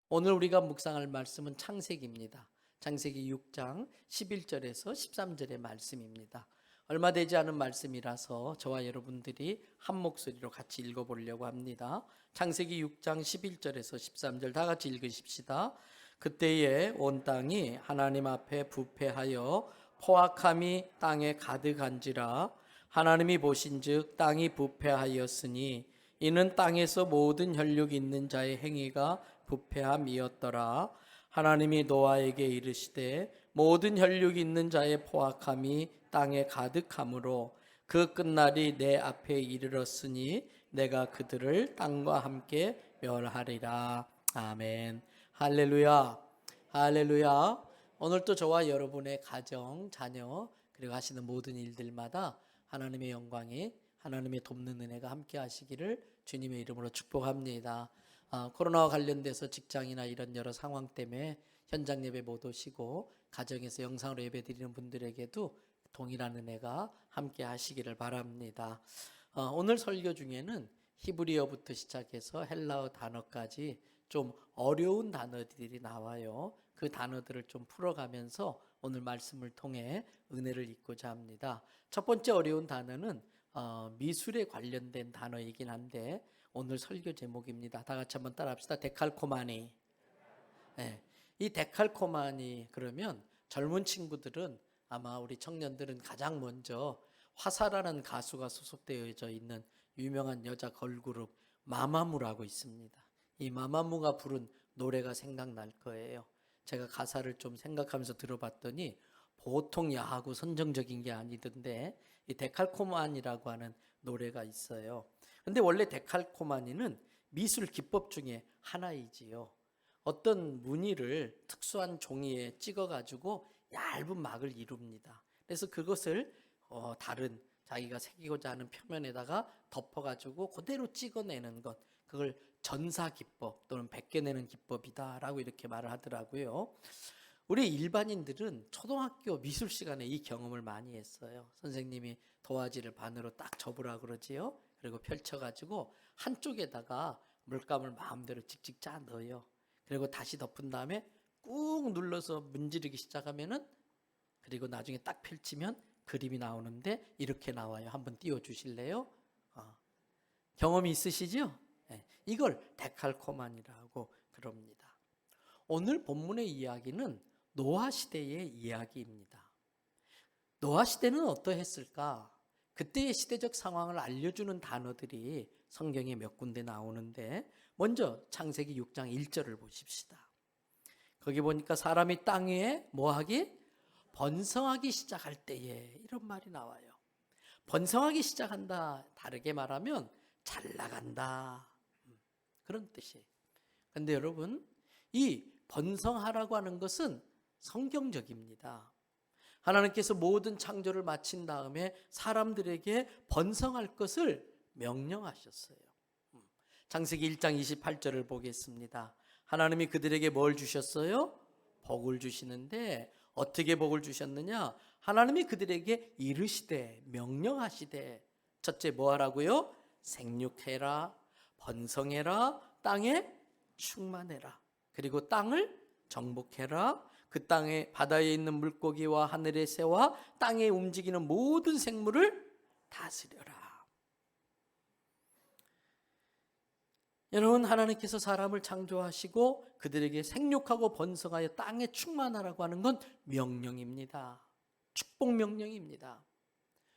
오늘 우리가 묵상할 말씀은 창세기입니다. 창세기 6장 11절에서 13절의 말씀입니다. 얼마 되지 않은 말씀이라서 저와 여러분들이 한 목소리로 같이 읽어보려고 합니다. 창세기 6장 11절에서 13절 다 같이 읽으십시다. 그때에 온 땅이 하나님 앞에 부패하여 포악함이 땅에 가득한지라. 하나님이 보신즉 땅이 부패하였으니 이는 땅에서 모든 혈육 있는 자의 행위가 부패함이었더라. 하나님이 노아에게 이르시되 모든 혈육 있는 자의 포악함이 땅에 가득함으로 그 끝날이 내 앞에 이르렀으니 내가 그들을 땅과 함께 멸하리라. 아멘. 할렐루야. 할렐루야. 오늘도 저와 여러분의 가정, 자녀 그리고 하시는 모든 일들마다 하나님의 영광이, 하나님의 돕는 은혜가 함께 하시기를 주님의 이름으로 축복합니다. 코로나와 관련돼서 직장이나 이런 여러 상황 때문에 현장 예배 못 오시고 가정에서 영상으로 예배 드리는 분들에게도 동일한 은혜가 함께 하시기를 바랍니다. 오늘 설교 중에는 히브리어부터 시작해서 헬라어 단어까지 좀 어려운 단어들이 나와요. 그 단어들을 좀 풀어가면서 오늘 말씀을 통해 은혜를 잊고자 합니다. 첫 번째 어려운 단어는 미술에 관련된 단어이긴 한데 오늘 설교 제목입니다. 다 같이 한번 따라합시다. 데칼코마니. 네, 이 데칼코마니 그러면 젊은 친구들은 아마 우리 청년들은 가장 먼저 화사라는 가수가 소속되어져 있는 유명한 여자 걸그룹 마마무라고 있습니다. 이 마마무가 부른 노래가 생각날 거예요. 제가 가사를 좀 생각하면서 들어봤더니 보통 야하고 선정적인 게 아니던데 이 데칼코마니라고 하는 노래가 있어요. 근데 원래 데칼코마니는 미술 기법 중에 하나이지요. 어떤 무늬를 특수한 종이에 찍어가지고 얇은 막을 이룹니다. 그래서 그것을 다른 자기가 새기고자 하는 표면에다가 덮어가지고 그대로 찍어내는 것, 그걸 전사기법 또는 베껴내는 기법이다라고 이렇게 말을 하더라고요. 우리 일반인들은 초등학교 미술 시간에 이 경험을 많이 했어요. 선생님이 도화지를 반으로 딱 접으라 그러지요. 그리고 펼쳐가지고 한쪽에다가 물감을 마음대로 찍찍 짜 넣어요. 그리고 다시 덮은 다음에 꾹 눌러서 문지르기 시작하면은, 그리고 나중에 딱 펼치면 그림이 나오는데 이렇게 나와요. 한번 띄워주실래요? 경험이 있으시죠? 네, 이걸 데칼코마니라고 그럽니다. 오늘 본문의 이야기는 노아 시대의 이야기입니다. 노아 시대는 어떠했을까? 그때의 시대적 상황을 알려주는 단어들이 성경에 몇 군데 나오는데 먼저 창세기 6장 1절을 보십시다. 거기 보니까 사람이 땅 위에 뭐하기? 번성하기 시작할 때에, 이런 말이 나와요. 번성하기 시작한다, 다르게 말하면 잘 나간다, 그런 뜻이에요. 그런데 여러분, 이 번성하라고 하는 것은 성경적입니다. 하나님께서 모든 창조를 마친 다음에 사람들에게 번성할 것을 명령하셨어요. 창세기 1장 28절을 보겠습니다. 하나님이 그들에게 뭘 주셨어요? 복을 주시는데 어떻게 복을 주셨느냐? 하나님이 그들에게 이르시되, 명령하시되, 첫째 뭐 하라고요? 생육해라, 번성해라, 땅에 충만해라, 그리고 땅을 정복해라. 그 땅에 바다에 있는 물고기와 하늘의 새와 땅에 움직이는 모든 생물을 다스려라. 여러분, 하나님께서 사람을 창조하시고 그들에게 생육하고 번성하여 땅에 충만하라고 하는 건 명령입니다. 축복 명령입니다.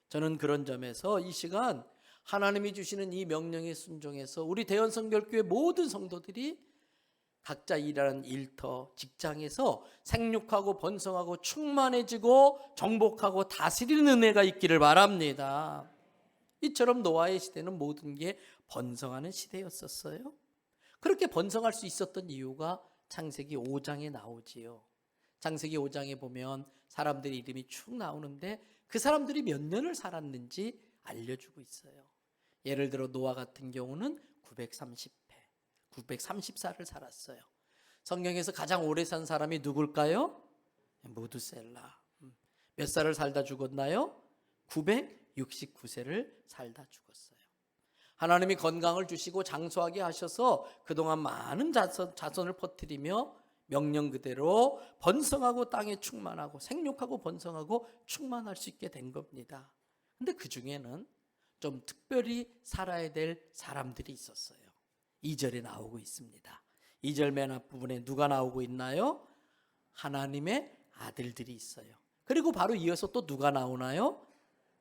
저는 그런 점에서 이 시간 하나님이 주시는 이 명령에 순종해서 우리 대연성결교회 모든 성도들이 각자 일하는 일터, 직장에서 생육하고 번성하고 충만해지고 정복하고 다스리는 은혜가 있기를 바랍니다. 이처럼 노아의 시대는 모든 게 번성하는 시대였었어요. 그렇게 번성할 수 있었던 이유가 창세기 5장에 나오지요. 창세기 5장에 보면 사람들의 이름이 쭉 나오는데 그 사람들이 몇 년을 살았는지 알려주고 있어요. 예를 들어 노아 같은 경우는 930살을 살았어요. 성경에서 가장 오래 산 사람이 누굴까요? 무드셀라. 몇 살을 살다 죽었나요? 969세를 살다 죽었어요. 하나님이 건강을 주시고 장수하게 하셔서 그동안 많은 자손을 퍼뜨리며 명령 그대로 번성하고 땅에 충만하고 생육하고 번성하고 충만할 수 있게 된 겁니다. 근데 그 중에는 좀 특별히 살아야 될 사람들이 있었어요. 2절에 나오고 있습니다. 2절 맨 앞부분에 누가 나오고 있나요? 하나님의 아들들이 있어요. 그리고 바로 이어서 또 누가 나오나요?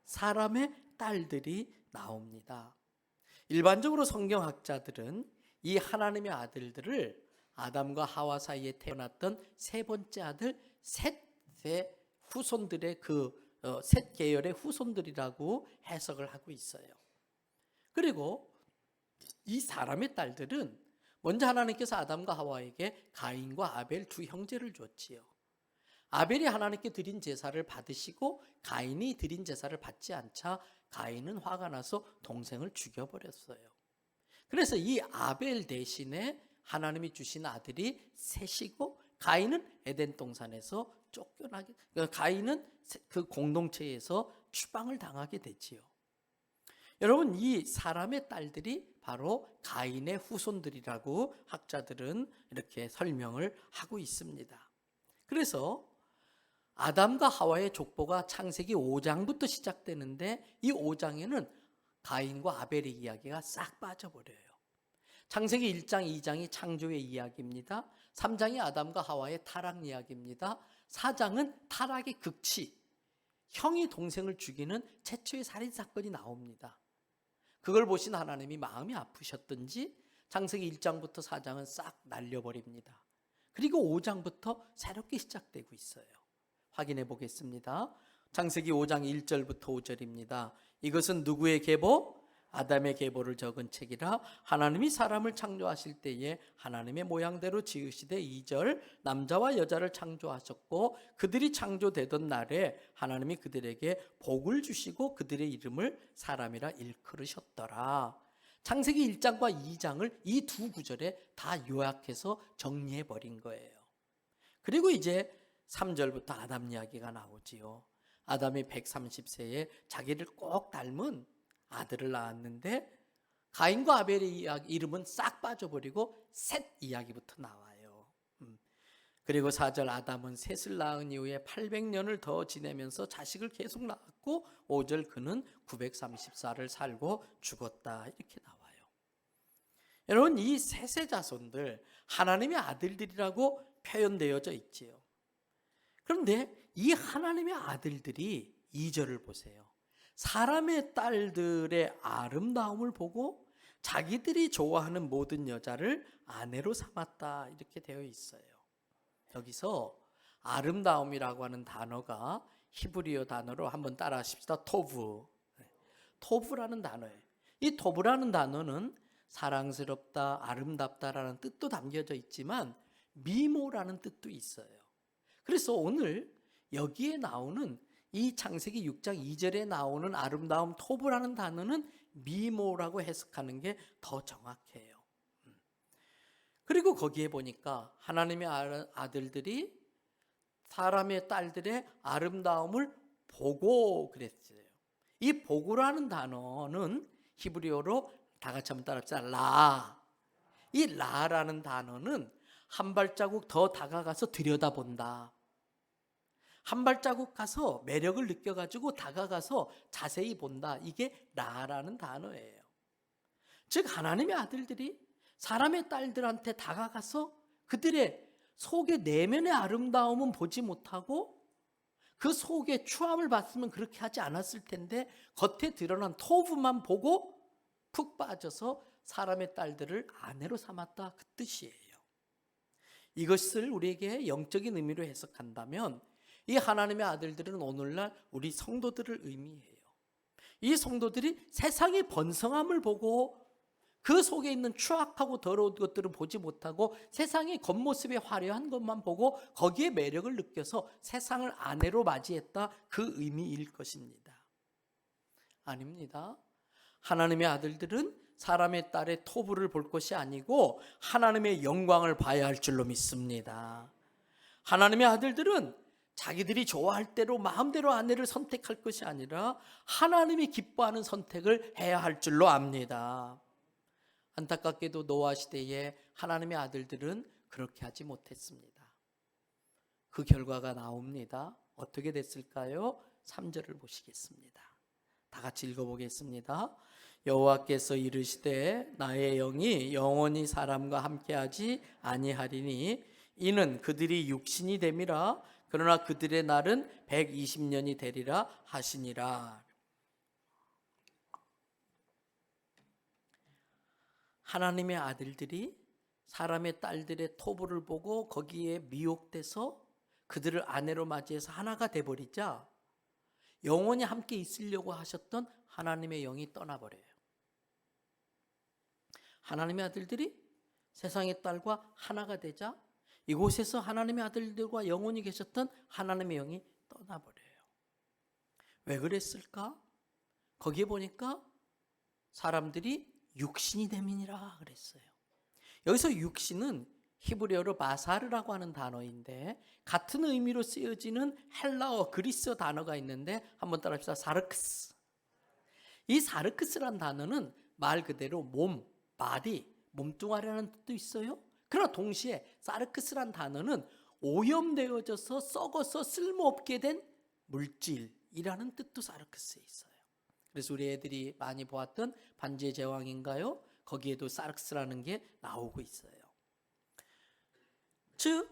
사람의 딸들이 나옵니다. 일반적으로 성경학자들은 이 하나님의 아들들을 아담과 하와 사이에 태어났던 세 번째 아들 셋의 후손들의 셋 계열의 후손들이라고 해석을 하고 있어요. 그리고 이 사람의 딸들은 먼저 하나님께서 아담과 하와에게 가인과 아벨 두 형제를 줬지요. 아벨이 하나님께 드린 제사를 받으시고 가인이 드린 제사를 받지 않자 가인은 화가 나서 동생을 죽여버렸어요. 그래서 이 아벨 대신에 하나님이 주신 아들이 셋이고 가인은 에덴 동산에서 쫓겨나게, 가인은 그 공동체에서 추방을 당하게 되지요. 여러분, 이 사람의 딸들이 바로 가인의 후손들이라고 학자들은 이렇게 설명을 하고 있습니다. 그래서 아담과 하와의 족보가 창세기 5장부터 시작되는데 이 5장에는 가인과 아벨의 이야기가 싹 빠져버려요. 창세기 1장, 2장이 창조의 이야기입니다. 3장이 아담과 하와의 타락 이야기입니다. 4장은 타락의 극치, 형이 동생을 죽이는 최초의 살인사건이 나옵니다. 그걸 보신 하나님이 마음이 아프셨던지 창세기 1장부터 4장은 싹 날려버립니다. 그리고 5장부터 새롭게 시작되고 있어요. 확인해 보겠습니다. 창세기 5장 1절부터 5절입니다. 이것은 누구의 계보? 아담의 계보를 적은 책이라. 하나님이 사람을 창조하실 때에 하나님의 모양대로 지으시되 2절 남자와 여자를 창조하셨고 그들이 창조되던 날에 하나님이 그들에게 복을 주시고 그들의 이름을 사람이라 일컬으셨더라. 창세기 1장과 2장을 이 두 구절에 다 요약해서 정리해 버린 거예요. 그리고 이제 3절부터 아담 이야기가 나오지요. 아담이 130세에 자기를 꼭 닮은 아들을 낳았는데 가인과 아벨의 이름은 싹 빠져버리고 셋 이야기부터 나와요. 그리고 4절 아담은 셋을 낳은 이후에 800년을 더 지내면서 자식을 계속 낳았고 5절 그는 930살을 살고 죽었다 이렇게 나와요. 여러분, 이 셋의 자손들 하나님의 아들들이라고 표현되어져 있지요. 그런데 이 하나님의 아들들이 2절을 보세요. 사람의 딸들의 아름다움을 보고 자기들이 좋아하는 모든 여자를 아내로 삼았다 이렇게 되어 있어요. 여기서 아름다움이라고 하는 단어가 히브리어 단어로 한번 따라 하십시다. 토브. 토브라는 단어예요. 이 토브라는 단어는 사랑스럽다, 아름답다라는 뜻도 담겨져 있지만 미모라는 뜻도 있어요. 그래서 오늘 여기에 나오는 이 창세기 6장 2절에 나오는 아름다움 토브라는 단어는 미모라고 해석하는 게 더 정확해요. 그리고 거기에 보니까 하나님의 아들들이 사람의 딸들의 아름다움을 보고 그랬어요. 이 보고라는 단어는 히브리어로 다 같이 한번 따라합시다. 라. 이 라라는 단어는 한 발자국 더 다가가서 들여다본다. 한 발자국 가서 매력을 느껴가지고 다가가서 자세히 본다. 이게 라라는 단어예요. 즉 하나님의 아들들이 사람의 딸들한테 다가가서 그들의 속의 내면의 아름다움은 보지 못하고 그 속에 추함을 봤으면 그렇게 하지 않았을 텐데 겉에 드러난 토부만 보고 푹 빠져서 사람의 딸들을 아내로 삼았다 그 뜻이에요. 이것을 우리에게 영적인 의미로 해석한다면 이 하나님의 아들들은 오늘날 우리 성도들을 의미해요. 이 성도들이 세상의 번성함을 보고 그 속에 있는 추악하고 더러운 것들을 보지 못하고 세상의 겉모습에 화려한 것만 보고 거기에 매력을 느껴서 세상을 아내로 맞이했다 그 의미일 것입니다. 아닙니다. 하나님의 아들들은 사람의 딸의 토부를 볼 것이 아니고 하나님의 영광을 봐야 할 줄로 믿습니다. 하나님의 아들들은 자기들이 좋아할 대로 마음대로 아내를 선택할 것이 아니라 하나님이 기뻐하는 선택을 해야 할 줄로 압니다. 안타깝게도 노아 시대에 하나님의 아들들은 그렇게 하지 못했습니다. 그 결과가 나옵니다. 어떻게 됐을까요? 3절을 보시겠습니다. 다 같이 읽어보겠습니다. 여호와께서 이르시되 나의 영이 영원히 사람과 함께하지 아니하리니 이는 그들이 육신이 됨이라. 그러나 그들의 날은 120년이 되리라 하시니라. 하나님의 아들들이 사람의 딸들의 토부를 보고 거기에 미혹돼서 그들을 아내로 맞이해서 하나가 돼버리자 영원히 함께 있으려고 하셨던 하나님의 영이 떠나버려요. 하나님의 아들들이 세상의 딸과 하나가 되자 이곳에서 하나님의 아들들과 영원히 계셨던 하나님의 영이 떠나버려요. 왜 그랬을까? 거기에 보니까 사람들이 육신이 됨이니라 그랬어요. 여기서 육신은 히브리어로 바사르라고 하는 단어인데 같은 의미로 쓰여지는 헬라어 그리스어 단어가 있는데 한번 따라합시다. 사르크스. 이 사르크스란 단어는 말 그대로 몸, 바디, 몸뚱아리라는 뜻도 있어요. 그러나 동시에 사르크스란 단어는 오염되어져서 썩어서 쓸모없게 된 물질이라는 뜻도 사르크스에 있어요. 그래서 우리 애들이 많이 보았던 반지의 제왕인가요? 거기에도 사르크스라는 게 나오고 있어요. 즉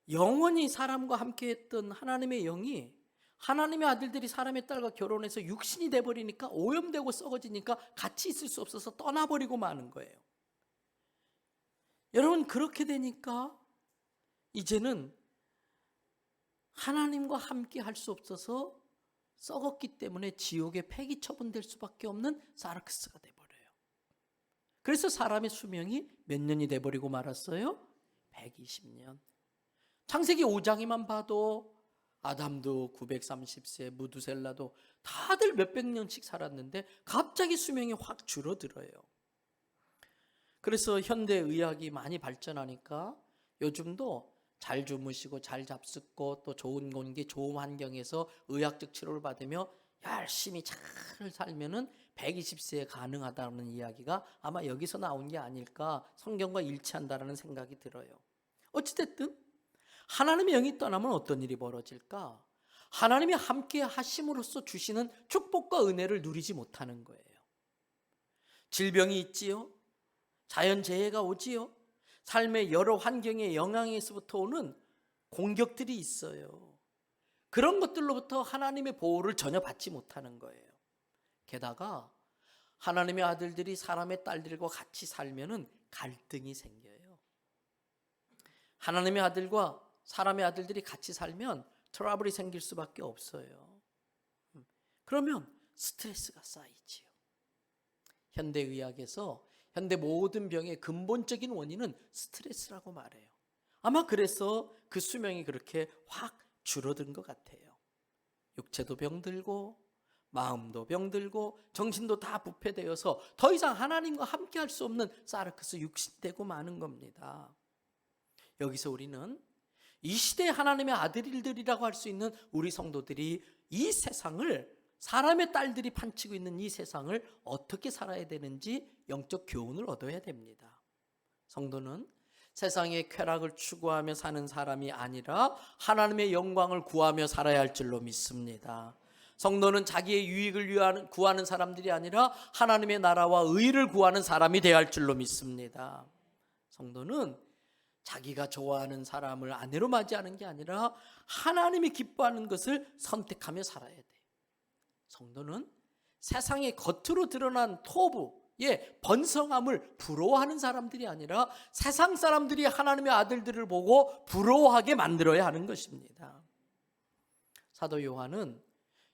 영원히 사람과 함께했던 하나님의 영이 하나님의 아들들이 사람의 딸과 결혼해서 육신이 돼버리니까 오염되고 썩어지니까 같이 있을 수 없어서 떠나버리고 마는 거예요. 여러분 그렇게 되니까 이제는 하나님과 함께 할 수 없어서 썩었기 때문에 지옥에 폐기 처분될 수밖에 없는 사르크스가 돼버려요. 그래서 사람의 수명이 몇 년이 돼버리고 말았어요? 120년. 창세기 5장에만 봐도 아담도 930세, 무두셀라도 다들 몇백 년씩 살았는데 갑자기 수명이 확 줄어들어요. 그래서 현대의학이 많이 발전하니까 요즘도 잘 주무시고 잘 잡숫고 또 좋은 공기, 좋은 환경에서 의학적 치료를 받으며 열심히 잘 살면은 120세에 가능하다는 이야기가 아마 여기서 나온 게 아닐까, 성경과 일치한다는 생각이 들어요. 어찌됐든 하나님의 영이 떠나면 어떤 일이 벌어질까? 하나님이 함께 하심으로써 주시는 축복과 은혜를 누리지 못하는 거예요. 질병이 있지요. 자연재해가 오지요. 삶의 여러 환경의 영향에서부터 오는 공격들이 있어요. 그런 것들로부터 하나님의 보호를 전혀 받지 못하는 거예요. 게다가 하나님의 아들들이 사람의 딸들과 같이 살면은 갈등이 생겨요. 하나님의 아들과 사람의 아들들이 같이 살면 트러블이 생길 수밖에 없어요. 그러면 스트레스가 쌓이지요. 현대의학에서 현대 모든 병의 근본적인 원인은 스트레스라고 말해요. 아마 그래서 그 수명이 그렇게 확 줄어든 것 같아요. 육체도 병들고 마음도 병들고 정신도 다 부패되어서 더 이상 하나님과 함께 할 수 없는 사르크스 육신되고 마는 겁니다. 여기서 우리는 이 시대의 하나님의 아들들이라고 할 수 있는 우리 성도들이 이 세상을, 사람의 딸들이 판치고 있는 이 세상을 어떻게 살아야 되는지 영적 교훈을 얻어야 됩니다. 성도는 세상의 쾌락을 추구하며 사는 사람이 아니라 하나님의 영광을 구하며 살아야 할 줄로 믿습니다. 성도는 자기의 유익을 구하는 사람들이 아니라 하나님의 나라와 의를 구하는 사람이 되어야 할 줄로 믿습니다. 성도는 자기가 좋아하는 사람을 아내로 맞이하는 게 아니라 하나님이 기뻐하는 것을 선택하며 살아야 돼요. 성도는 세상의 겉으로 드러난 토부의 번성함을 부러워하는 사람들이 아니라 세상 사람들이 하나님의 아들들을 보고 부러워하게 만들어야 하는 것입니다. 사도 요한은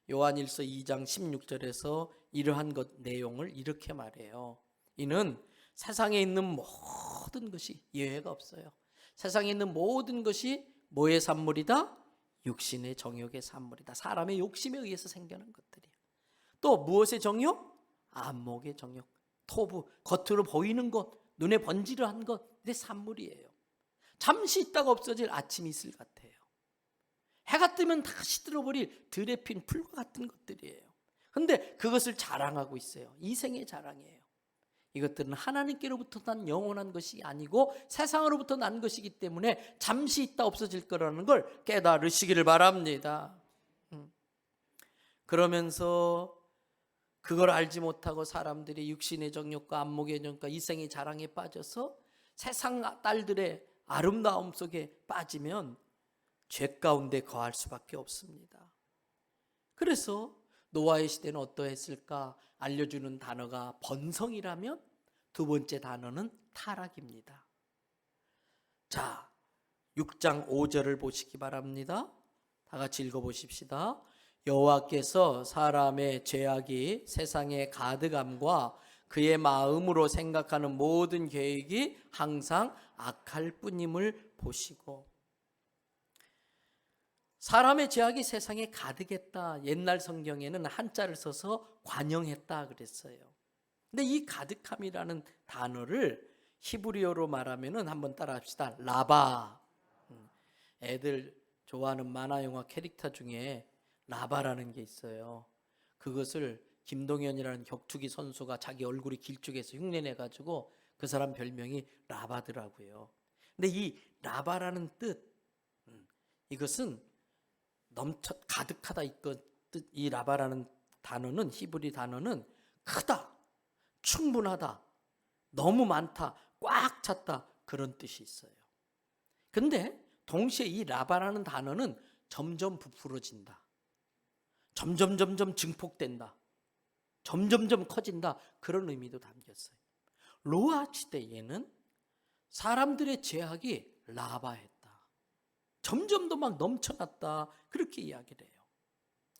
요한일서 2장 16절에서 이러한 것 내용을 이렇게 말해요. 이는 세상에 있는 모든 것이 예외가 없어요. 세상에 있는 모든 것이 뭐의 산물이다? 육신의 정욕의 산물이다. 사람의 욕심에 의해서 생겨난 것들이야. 또 무엇의 정욕? 안목의 정욕, 토부, 겉으로 보이는 것, 눈에 번지르한 것의 산물이에요. 잠시 있다가 없어질 아침 이슬 같아요. 해가 뜨면 다 시들어버릴 들에 핀 풀과 같은 것들이에요. 근데 그것을 자랑하고 있어요. 이생의 자랑이에요. 이것들은 하나님께로부터 난 영원한 것이 아니고 세상으로부터 난 것이기 때문에 잠시 있다 없어질 거라는 걸 깨달으시기를 바랍니다. 그러면서 그걸 알지 못하고 사람들이 육신의 정욕과 안목의 정욕과 이생의 자랑에 빠져서 세상 딸들의 아름다움 속에 빠지면 죄 가운데 거할 수밖에 없습니다. 그래서 노아의 시대는 어떠했을까? 알려주는 단어가 번성이라면 두 번째 단어는 타락입니다. 자, 6장 5절을 보시기 바랍니다. 다 같이 읽어보십시다. 여호와께서 사람의 죄악이 세상의 가득함과 그의 마음으로 생각하는 모든 계획이 항상 악할 뿐임을 보시고, 사람의 죄악이 세상에 가득했다. 옛날 성경에는 한자를 써서 관영했다 그랬어요. 근데 이 가득함이라는 단어를 히브리어로 말하면은 한번 따라합시다. 라바. 애들 좋아하는 만화 영화 캐릭터 중에 라바라는 게 있어요. 그것을 김동현이라는 격투기 선수가 자기 얼굴이 길쭉해서 흉내내가지고 그 사람 별명이 라바더라고요. 근데 이 라바라는 뜻, 이것은 가득하다 이 라바라는 단어는, 히브리 단어는 크다, 충분하다, 너무 많다, 꽉 찼다, 그런 뜻이 있어요. 근데 동시에 이 라바라는 단어는 점점 부풀어진다, 점점 증폭된다, 점점 커진다, 그런 의미도 담겼어요. 노아 시대에는 사람들의 죄악이 라바했다, 점점 더 막 넘쳐났다, 그렇게 이야기를 해요.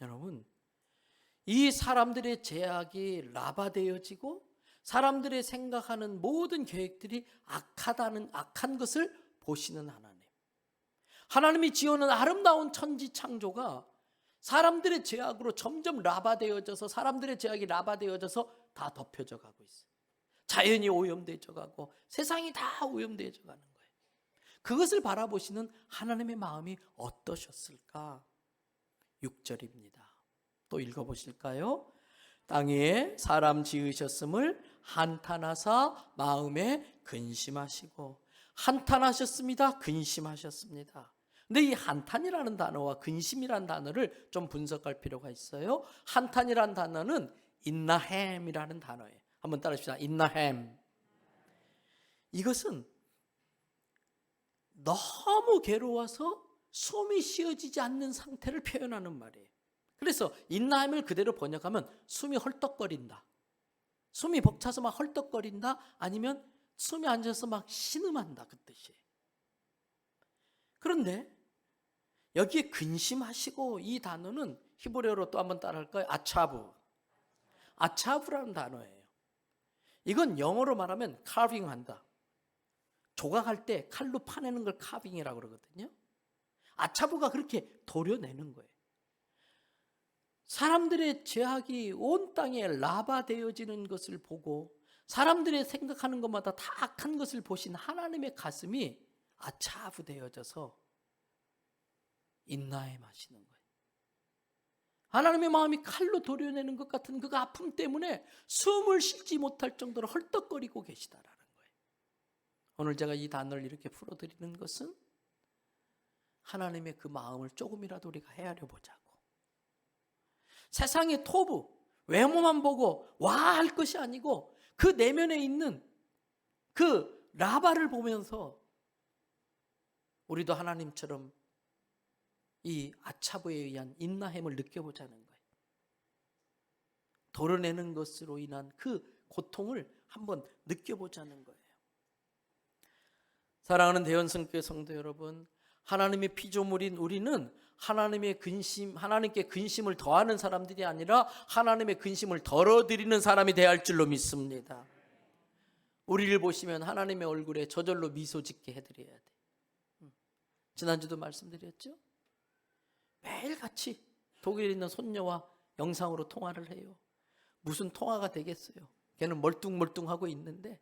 여러분, 이 사람들의 죄악이 라바되어지고 사람들의 생각하는 모든 계획들이 악한 것을 보시는 하나님, 하나님이 지어놓은 아름다운 천지 창조가 사람들의 죄악으로 점점 라바되어져서, 사람들의 죄악이 라바되어져서 다 덮여져 가고 있어요. 자연이 오염되어져 가고 세상이 다 오염되어져 가는 거예요. 그것을 바라보시는 하나님의 마음이 어떠셨을까? 6절입니다. 또 읽어보실까요? 땅에 사람 지으셨음을 한탄하사 마음에 근심하시고. 한탄하셨습니다. 근심하셨습니다. 근데 이 한탄이라는 단어와 근심이라는 단어를 좀 분석할 필요가 있어요. 한탄이라는 단어는 인나햄이라는 단어예요. 한번 따라합시다. 인나햄. 이것은 너무 괴로워서 숨이 쉬어지지 않는 상태를 표현하는 말이에요. 그래서 인나햄을 그대로 번역하면 숨이 헐떡거린다, 숨이 벅차서 막 헐떡거린다, 아니면 숨이 안 쉬어서 막 신음한다, 그 뜻이에요. 그런데 여기에 근심하시고, 이 단어는 히브리어로 또 한번 따라할까요? 아차브라는 단어예요. 이건 영어로 말하면 카빙한다, 조각할 때 칼로 파내는 걸 카빙이라고 그러거든요. 아차브가 그렇게 도려내는 거예요. 사람들의 죄악이 온 땅에 라바되어지는 것을 보고 사람들의 생각하는 것마다 다 악한 것을 보신 하나님의 가슴이 아차브되어져서 인나해 마시는 거예요. 하나님의 마음이 칼로 도려내는 것 같은 그 아픔 때문에 숨을 쉬지 못할 정도로 헐떡거리고 계시다라는 거예요. 오늘 제가 이 단어를 이렇게 풀어드리는 것은 하나님의 그 마음을 조금이라도 우리가 헤아려 보자고. 세상의 토부, 외모만 보고 와 할 것이 아니고 그 내면에 있는 그 라바를 보면서 우리도 하나님처럼 이 아차브에 의한 인나햄을 느껴보자는 거예요. 도려내는 것으로 인한 그 고통을 한번 느껴보자는 거예요. 사랑하는 대원성교회 성도 여러분, 하나님의 피조물인 우리는 하나님께 근심을 더하는 사람들이 아니라 하나님의 근심을 덜어드리는 사람이 되어야 할 줄로 믿습니다. 우리를 보시면 하나님의 얼굴에 저절로 미소 짓게 해드려야 돼. 지난주도 말씀드렸죠? 매일같이 독일에 있는 손녀와 영상으로 통화를 해요. 무슨 통화가 되겠어요? 걔는 멀뚱멀뚱하고 있는데,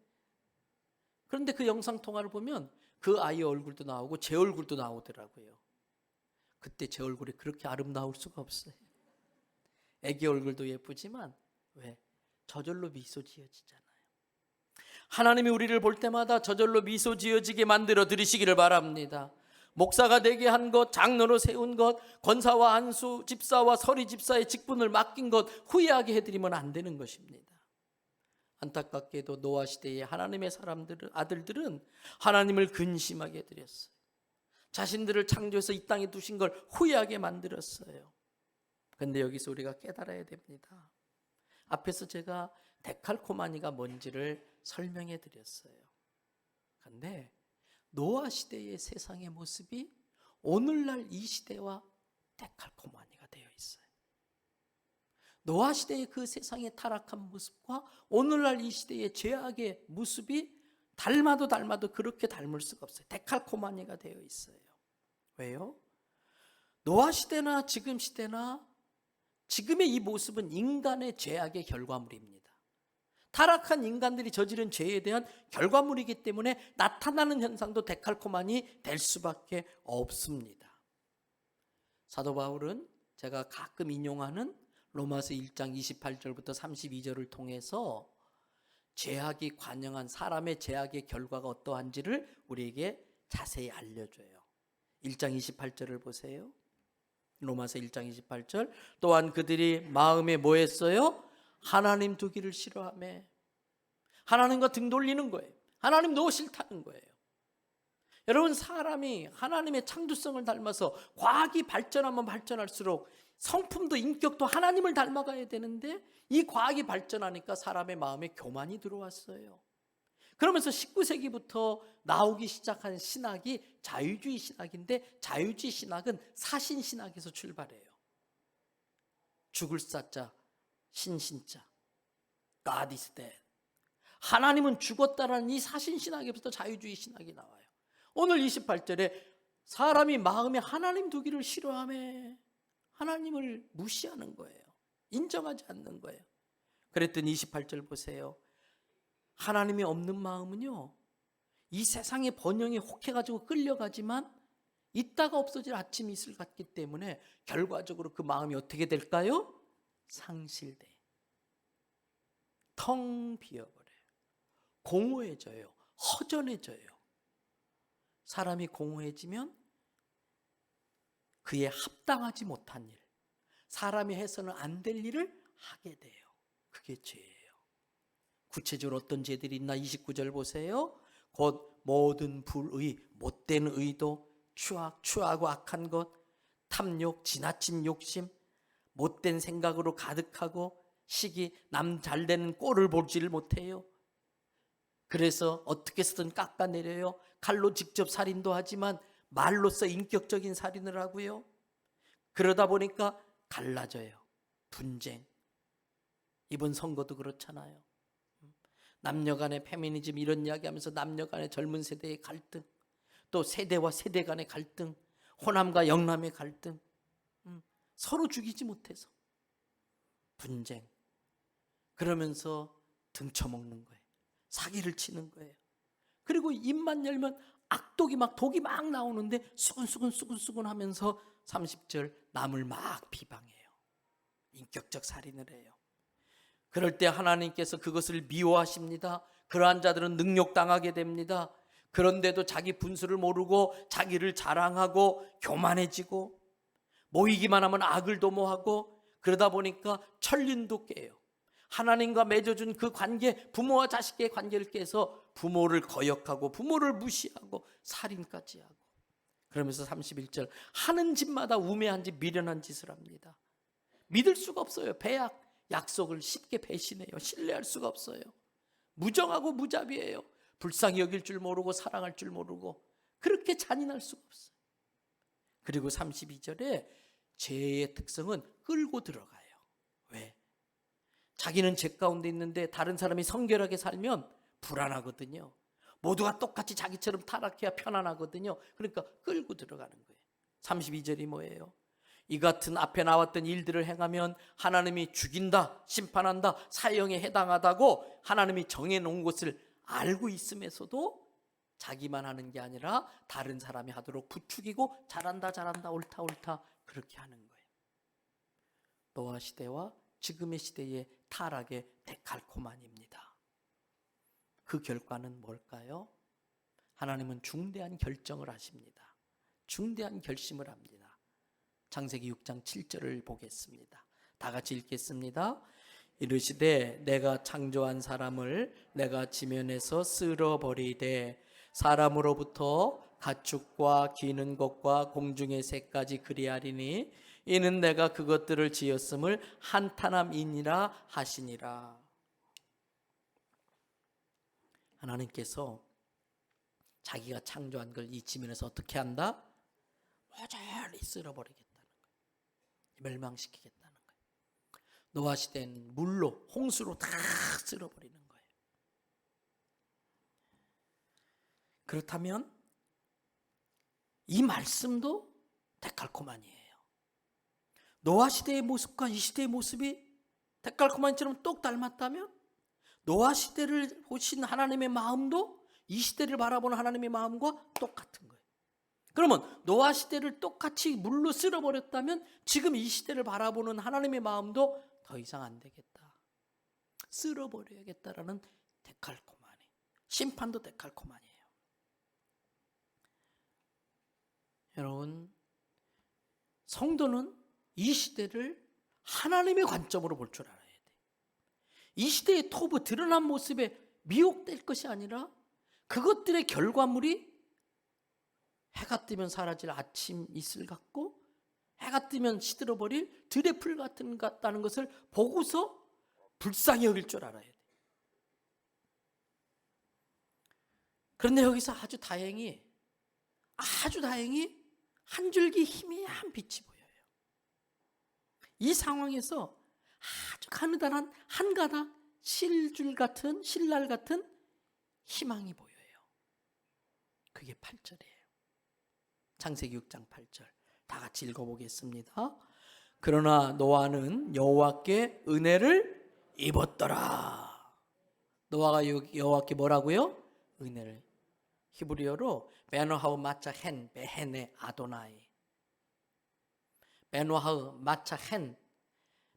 그런데 그 영상 통화를 보면 그 아이의 얼굴도 나오고 제 얼굴도 나오더라고요. 그때 제 얼굴이 그렇게 아름다울 수가 없어요. 애기 얼굴도 예쁘지만 왜? 저절로 미소 지어지잖아요. 하나님이 우리를 볼 때마다 저절로 미소 지어지게 만들어 드리시기를 바랍니다. 목사가 되게 한 것, 장로로 세운 것, 권사와 안수 집사와 서리 집사의 직분을 맡긴 것 후회하게 해드리면 안 되는 것입니다. 안타깝게도 노아 시대의 하나님의 아들들은 하나님을 근심하게 해드렸어요. 자신들을 창조해서 이 땅에 두신 걸 후회하게 만들었어요. 그런데 여기서 우리가 깨달아야 됩니다. 앞에서 제가 데칼코마니가 뭔지를 설명해 드렸어요. 그런데 노아 시대의 세상의 모습이 오늘날 이 시대와 데칼코마니가 되어 있어요. 노아 시대의 그 세상의 타락한 모습과 오늘날 이 시대의 죄악의 모습이 닮아도 그렇게 닮을 수가 없어요. 데칼코마니가 되어 있어요. 왜요? 노아 시대나 지금 시대나 지금의 이 모습은 인간의 죄악의 결과물입니다. 타락한 인간들이 저지른 죄에 대한 결과물이기 때문에 나타나는 현상도 데칼코마니 될 수밖에 없습니다. 사도 바울은 제가 가끔 인용하는 로마서 1장 28절부터 32절을 통해서 죄악이 관영한 사람의 죄악의 결과가 어떠한지를 우리에게 자세히 알려줘요. 1장 28절을 보세요. 로마서 1장 28절. 또한 그들이 마음에 뭐 했어요? 하나님 두기를 싫어하며 하나님과 등 돌리는 거예요. 하나님 너무 싫다는 거예요. 여러분, 사람이 하나님의 창조성을 닮아서 과학이 발전하면 발전할수록 성품도 인격도 하나님을 닮아가야 되는데 이 과학이 발전하니까 사람의 마음에 교만이 들어왔어요. 그러면서 19세기부터 나오기 시작한 신학이 자유주의 신학인데 자유주의 신학은 사신신학에서 출발해요. 죽을 사자, 신신자, God is dead. 하나님은 죽었다라는 이 사신신학에부터 자유주의 신학이 나와요. 오늘 28절에 사람이 마음에 하나님 두기를 싫어하며 하나님을 무시하는 거예요. 인정하지 않는 거예요. 그랬더니 28절 보세요. 하나님이 없는 마음은요, 이 세상의 번영에 혹해가지고 끌려가지만 있다가 없어질 아침 이슬 같기 때문에 결과적으로 그 마음이 어떻게 될까요? 상실돼. 텅 비어버려요. 공허해져요. 허전해져요. 사람이 공허해지면 그에 합당하지 못한 일, 사람이 해서는 안 될 일을 하게 돼요. 그게 죄예요. 구체적으로 어떤 죄들이 있나 29절 보세요. 곧 모든 불의, 못된 의도, 추하고 악한 것, 탐욕, 지나친 욕심, 못된 생각으로 가득하고 시기, 남 잘되는 꼴을 보지를 못해요. 그래서 어떻게 쓰든 깎아내려요. 칼로 직접 살인도 하지만 말로써 인격적인 살인을 하고요. 그러다 보니까 갈라져요. 분쟁. 이번 선거도 그렇잖아요. 남녀 간의 페미니즘 이런 이야기하면서 남녀 간의 젊은 세대의 갈등, 또 세대와 세대 간의 갈등, 호남과 영남의 갈등, 서로 죽이지 못해서 분쟁. 그러면서 등쳐먹는 거예요. 사기를 치는 거예요. 그리고 입만 열면 악독이 독이 막 나오는데 수근수근 하면서 30절 남을 막 비방해요. 인격적 살인을 해요. 그럴 때 하나님께서 그것을 미워하십니다. 그러한 자들은 능욕당하게 됩니다. 그런데도 자기 분수를 모르고 자기를 자랑하고 교만해지고 모이기만 하면 악을 도모하고 그러다 보니까 천린도 깨요. 하나님과 맺어준 그 관계, 부모와 자식의 관계를 깨서 부모를 거역하고 부모를 무시하고 살인까지 하고, 그러면서 31절 하는 짓마다 우매한 짓, 미련한 짓을 합니다. 믿을 수가 없어요. 배약, 약속을 쉽게 배신해요. 신뢰할 수가 없어요. 무정하고 무자비해요. 불쌍히 여길 줄 모르고 사랑할 줄 모르고 그렇게 잔인할 수가 없어요. 그리고 32절에 죄의 특성은 끌고 들어가요. 왜? 자기는 죄 가운데 있는데 다른 사람이 성결하게 살면 불안하거든요. 모두가 똑같이 자기처럼 타락해야 편안하거든요. 그러니까 끌고 들어가는 거예요. 32절이 뭐예요? 이 같은 앞에 나왔던 일들을 행하면 하나님이 죽인다, 심판한다, 사형에 해당하다고 하나님이 정해놓은 것을 알고 있음에서도 자기만 하는 게 아니라 다른 사람이 하도록 부추기고 잘한다 잘한다 옳다 옳다 그렇게 하는 거예요. 노아 시대와 지금의 시대의 타락의 데칼코마니입니다. 그 결과는 뭘까요? 하나님은 중대한 결정을 하십니다. 중대한 결심을 합니다. 창세기 6장 7절을 보겠습니다. 다 같이 읽겠습니다. 이르시되 내가 창조한 사람을 내가 지면에서 쓸어버리되 사람으로부터 가축과 기는 것과 공중의 새까지 그리하리니 이는 내가 그것들을 지었음을 한탄함이니라 하시니라. 하나님께서 자기가 창조한 걸 이 지면에서 어떻게 한다? 모조리 쓸어버리겠다는 거예요. 멸망시키겠다는 거예요. 노아 시대는 물로 홍수로 다 쓸어버리는 거예요. 그렇다면 이 말씀도 데칼코마니예요. 노아 시대의 모습과 이 시대의 모습이 데칼코마니처럼 똑 닮았다면 노아 시대를 보신 하나님의 마음도 이 시대를 바라보는 하나님의 마음과 똑같은 거예요. 그러면 노아 시대를 똑같이 물로 쓸어버렸다면 지금 이 시대를 바라보는 하나님의 마음도 더 이상 안 되겠다. 쓸어버려야겠다라는 데칼코마니. 심판도 데칼코마니예요. 여러분, 성도는 이 시대를 하나님의 관점으로 볼 줄 알아야 돼요. 이 시대의 토부 드러난 모습에 미혹될 것이 아니라 그것들의 결과물이 해가 뜨면 사라질 아침 이슬 같고 해가 뜨면 시들어버릴 들의 풀 같다는 것을 보고서 불쌍히 여길 줄 알아야 돼요. 그런데 여기서 아주 다행히 한 줄기 희미한 빛이 보여요. 이 상황에서 아주 가느다란 한 가닥 실날 같은 희망이 보여요. 그게 8절이에요. 창세기 6장 8절 다 같이 읽어보겠습니다. 그러나 노아는 여호와께 은혜를 입었더라. 노아가 여호와께 뭐라고요? 은혜를. 히브리어로 베노하우 마차 헨 베헤네 아도나이. 베노하우 마차 헨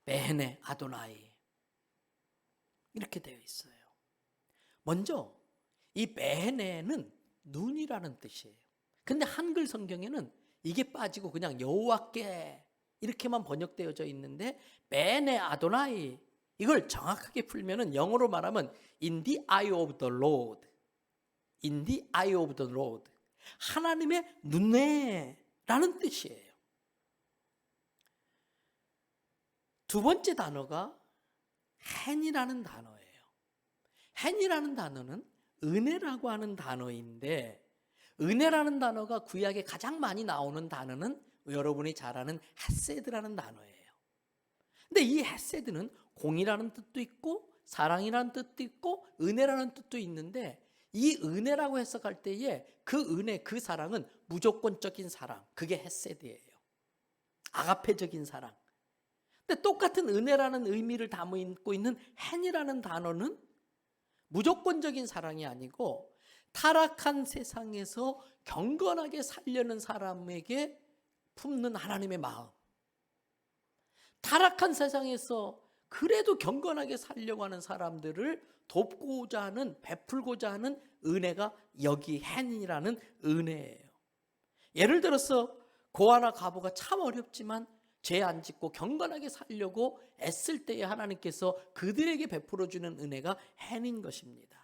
베헤네 아도나이. 이렇게 되어 있어요. 먼저 이 베헤네는 눈이라는 뜻이에요. 근데 한글 성경에는 이게 빠지고 그냥 여호와께 이렇게만 번역되어져 있는데 베헤네 아도나이, 이걸 정확하게 풀면은 영어로 말하면 in the eye of the Lord. in the eye of the Lord. 하나님의 눈에라는 뜻이에요. 두 번째 단어가 헨이라는 단어예요. 헨이라는 단어는 은혜라고 하는 단어인데, 은혜라는 단어가 구약에 가장 많이 나오는 단어는 여러분이 잘 아는 헤세드라는 단어예요. 근데 이 헤세드는 공이라는 뜻도 있고 사랑이라는 뜻도 있고 은혜라는 뜻도 있는데, 이 은혜라고 해석할 때에 그 은혜, 그 사랑은 무조건적인 사랑, 그게 헤세드예요. 아가페적인 사랑. 근데 똑같은 은혜라는 의미를 담고 있는 헨이라는 단어는 무조건적인 사랑이 아니고 타락한 세상에서 경건하게 살려는 사람에게 품는 하나님의 마음. 타락한 세상에서 그래도 경건하게 살려고 하는 사람들을 돕고자 하는, 베풀고자 하는 은혜가 여기 헨이라는 은혜예요. 예를 들어서 고아나 가부가 참 어렵지만 죄 안 짓고 경건하게 살려고 애쓸 때에 하나님께서 그들에게 베풀어주는 은혜가 헨인 것입니다.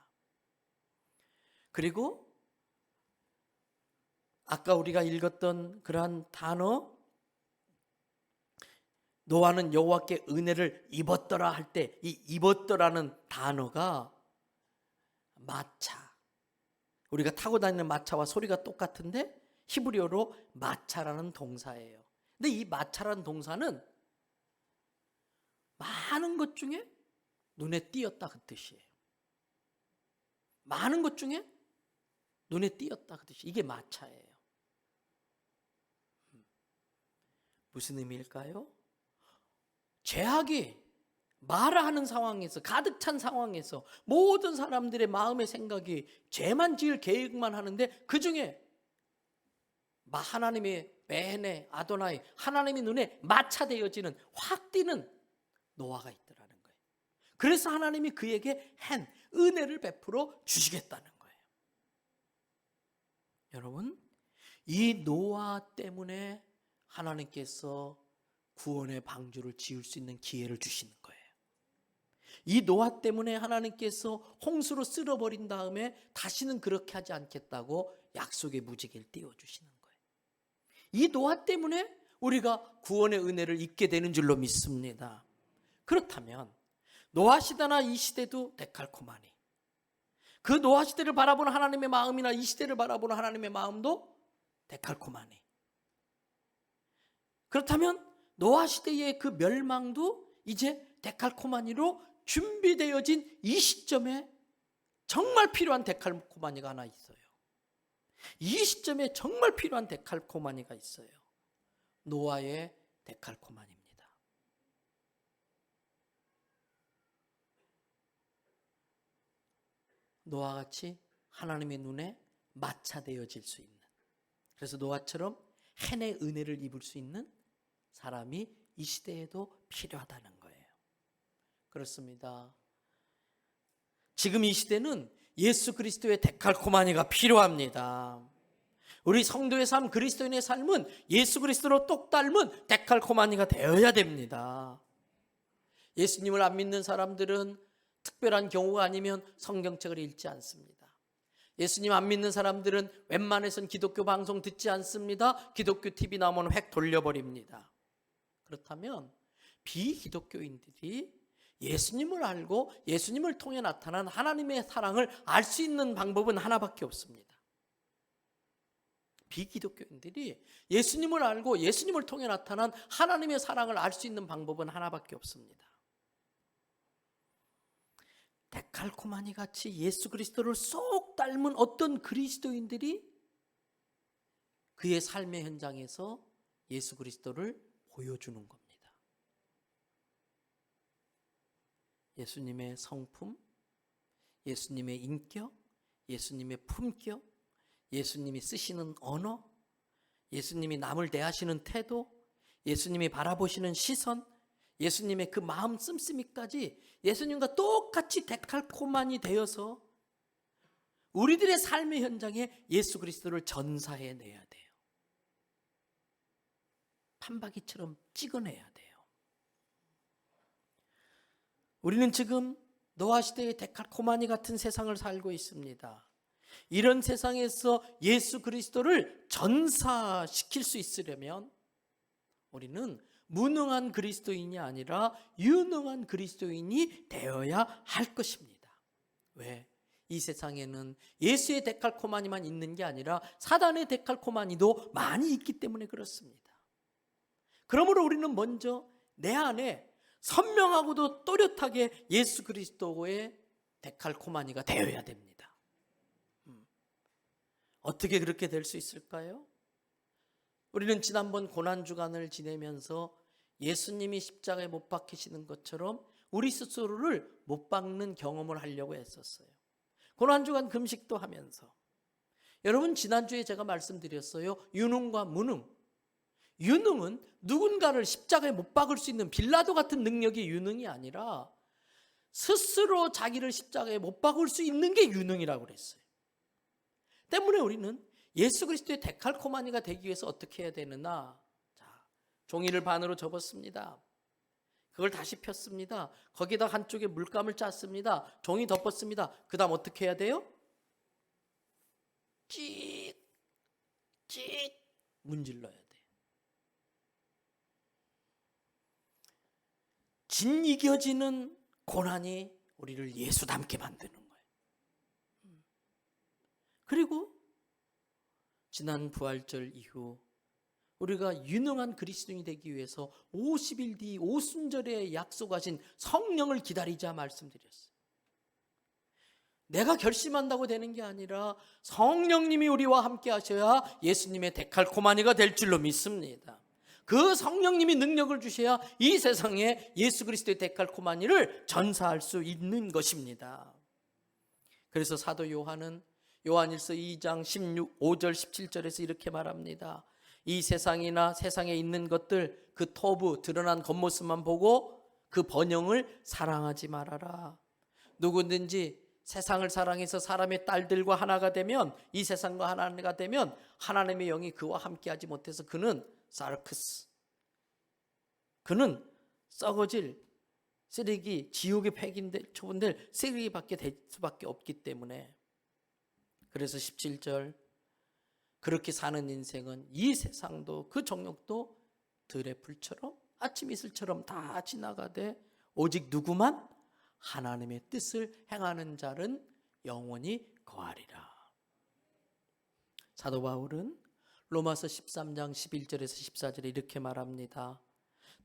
그리고 아까 우리가 읽었던 그러한 단어, 노아는 여호와께 은혜를 입었더라 할 때 이 입었더라는 단어가 마차, 우리가 타고 다니는 마차와 소리가 똑같은데 히브리어로 마차라는 동사예요. 근데 이 마차라는 동사는 많은 것 중에 눈에 띄었다 그 뜻이에요. 많은 것 중에 눈에 띄었다 그 뜻이, 이게 마차예요. 무슨 의미일까요? 죄악이 마라하는 상황에서, 가득 찬 상황에서 모든 사람들의 마음의 생각이 죄만 지을 계획만 하는데 그 중에 하나님의 베헤네 아도나이, 하나님의 눈에 마차되어지는 확 띄는 노아가 있더라는 거예요. 그래서 하나님이 그에게 은혜를 베풀어 주시겠다는 거예요. 여러분, 이 노아 때문에 하나님께서 구원의 방주를 지을 수 있는 기회를 주시는 거예요. 이 노아 때문에 하나님께서 홍수로 쓸어버린 다음에 다시는 그렇게 하지 않겠다고 약속의 무지개를 띄워주시는 거예요. 이 노아 때문에 우리가 구원의 은혜를 입게 되는 줄로 믿습니다. 그렇다면 노아 시대나 이 시대도 데칼코마니, 그 노아 시대를 바라보는 하나님의 마음이나 이 시대를 바라보는 하나님의 마음도 데칼코마니. 그렇다면 노아 시대의 그 멸망도 이제 데칼코마니로 준비되어진 이 시점에 정말 필요한 데칼코마니가 하나 있어요. 이 시점에 정말 필요한 데칼코마니가 있어요. 노아의 데칼코마니입니다. 노아같이 하나님의 눈에 마차되어질 수 있는, 그래서 노아처럼 헨의 은혜를 입을 수 있는 사람이 이 시대에도 필요하다는 거예요. 그렇습니다. 지금 이 시대는 예수 그리스도의 데칼코마니가 필요합니다. 우리 성도의 삶, 그리스도인의 삶은 예수 그리스도로 똑 닮은 데칼코마니가 되어야 됩니다. 예수님을 안 믿는 사람들은 특별한 경우가 아니면 성경책을 읽지 않습니다. 예수님 안 믿는 사람들은 웬만해선 기독교 방송 듣지 않습니다. 기독교 TV 나오면 획 돌려버립니다. 그렇다면 비기독교인들이 예수님을 알고 예수님을 통해 나타난 하나님의 사랑을 알 수 있는 방법은 하나밖에 없습니다. 비기독교인들이 예수님을 알고 예수님을 통해 나타난 하나님의 사랑을 알 수 있는 방법은 하나밖에 없습니다. 데칼코마니 같이 예수 그리스도를 쏙 닮은 어떤 그리스도인들이 그의 삶의 현장에서 예수 그리스도를 보여주는 겁니다. 예수님의 성품, 예수님의 인격, 예수님의 품격, 예수님이 쓰시는 언어, 예수님이 남을 대하시는 태도, 예수님이 바라보시는 시선, 예수님의 그 마음 씀씀이까지 예수님과 똑같이 데칼코마니 되어서 우리들의 삶의 현장에 예수 그리스도를 전사해내야 돼요. 판박이처럼 찍어내야 돼요. 우리는 지금 노아 시대의 데칼코마니 같은 세상을 살고 있습니다. 이런 세상에서 예수 그리스도를 전사시킬 수 있으려면 우리는 무능한 그리스도인이 아니라 유능한 그리스도인이 되어야 할 것입니다. 왜? 이 세상에는 예수의 데칼코마니만 있는 게 아니라 사단의 데칼코마니도 많이 있기 때문에 그렇습니다. 그러므로 우리는 먼저 내 안에 선명하고도 또렷하게 예수 그리스도의 데칼코마니가 되어야 됩니다. 어떻게 그렇게 될 수 있을까요? 우리는 지난번 고난주간을 지내면서 예수님이 십자가에 못 박히시는 것처럼 우리 스스로를 못 박는 경험을 하려고 했었어요. 고난주간 금식도 하면서. 여러분, 지난주에 제가 말씀드렸어요. 유능과 무능. 유능은 누군가를 십자가에 못 박을 수 있는 빌라도 같은 능력이 유능이 아니라 스스로 자기를 십자가에 못 박을 수 있는 게 유능이라고 그랬어요. 때문에 우리는 예수 그리스도의 데칼코마니가 되기 위해서 어떻게 해야 되느냐? 자, 종이를 반으로 접었습니다. 그걸 다시 폈습니다. 거기다 한쪽에 물감을 짰습니다. 종이 덮었습니다. 그 다음 어떻게 해야 돼요? 찌릿 문질러야 돼요. 진이겨지는 고난이 우리를 예수 닮게 만드는 거예요. 그리고 지난 부활절 이후 우리가 유능한 그리스도인이 되기 위해서 50일 뒤 오순절에 약속하신 성령을 기다리자 말씀드렸어요. 내가 결심한다고 되는 게 아니라 성령님이 우리와 함께 하셔야 예수님의 데칼코마니가 될 줄로 믿습니다. 그 성령님이 능력을 주셔야 이 세상에 예수 그리스도의 데칼코마니를 전사할 수 있는 것입니다. 그래서 사도 요한은 요한일서 2장 5절 17절에서 이렇게 말합니다. 이 세상이나 세상에 있는 것들, 그 토부 드러난 겉모습만 보고 그 번영을 사랑하지 말아라. 누구든지 세상을 사랑해서 사람의 딸들과 하나가 되면, 이 세상과 하나가 되면 하나님의 영이 그와 함께하지 못해서 그는 사르크스, 그는 썩어질 쓰레기, 지옥의 폐기인데 처분될 쓰레기밖에 될 수밖에 없기 때문에. 그래서 17절, 그렇게 사는 인생은 이 세상도 그 정욕도 들의 불처럼 아침 이슬처럼 다 지나가되 오직 누구만 하나님의 뜻을 행하는 자는 영원히 거하리라. 사도 바울은 로마서 13장 11절에서 14절에 이렇게 말합니다.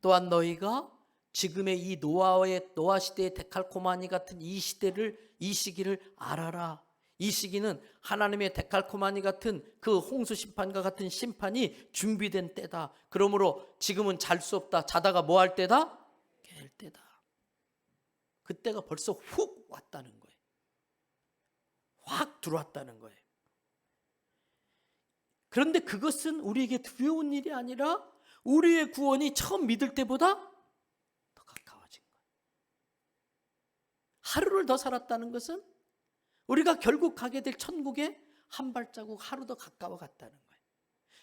또한 너희가 지금의 이 노아 시대의 데칼코마니 같은 이 시기를 알아라. 이 시기는 하나님의 데칼코마니 같은 그 홍수 심판과 같은 심판이 준비된 때다. 그러므로 지금은 잘 수 없다. 자다가 뭐 할 때다? 깰 때다. 그때가 벌써 훅 왔다는 거예요. 확 들어왔다는 거예요. 그런데 그것은 우리에게 두려운 일이 아니라 우리의 구원이 처음 믿을 때보다 더 가까워진 거예요. 하루를 더 살았다는 것은 우리가 결국 가게 될 천국에 한 발자국 하루 더 가까워 갔다는 거예요.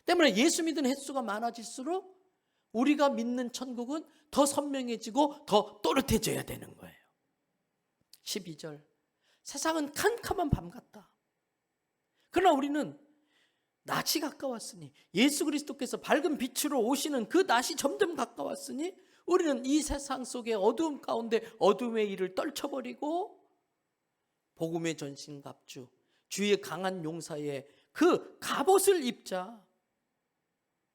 때문에 예수 믿는 횟수가 많아질수록 우리가 믿는 천국은 더 선명해지고 더 또렷해져야 되는 거예요. 12절, 세상은 캄캄한 밤 같다. 그러나 우리는 낮이 가까웠으니, 예수 그리스도께서 밝은 빛으로 오시는 그 낮이 점점 가까웠으니 우리는 이 세상 속의 어두움 가운데 어둠의 일을 떨쳐버리고 복음의 전신갑주, 주의 강한 용사의 그 갑옷을 입자.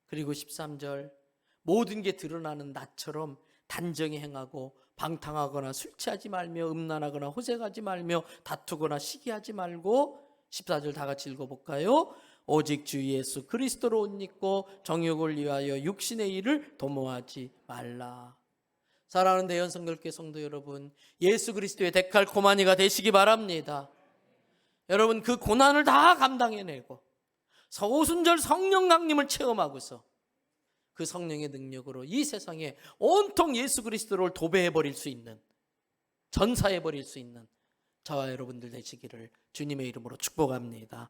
그리고 13절, 모든 게 드러나는 낮처럼 단정히 행하고 방탕하거나 술 취하지 말며 음란하거나 호색하지 말며 다투거나 시기하지 말고, 14절 다 같이 읽어볼까요? 오직 주 예수 그리스도로 옷 입고 정욕을 위하여 육신의 일을 도모하지 말라. 사랑하는 대연성결교 성도 여러분, 예수 그리스도의 데칼코마니가 되시기 바랍니다. 여러분, 그 고난을 다 감당해내고 오순절 성령 강림을 체험하고서 그 성령의 능력으로 이 세상에 온통 예수 그리스도를 도배해버릴 수 있는, 전사해버릴 수 있는 저와 여러분들 되시기를 주님의 이름으로 축복합니다.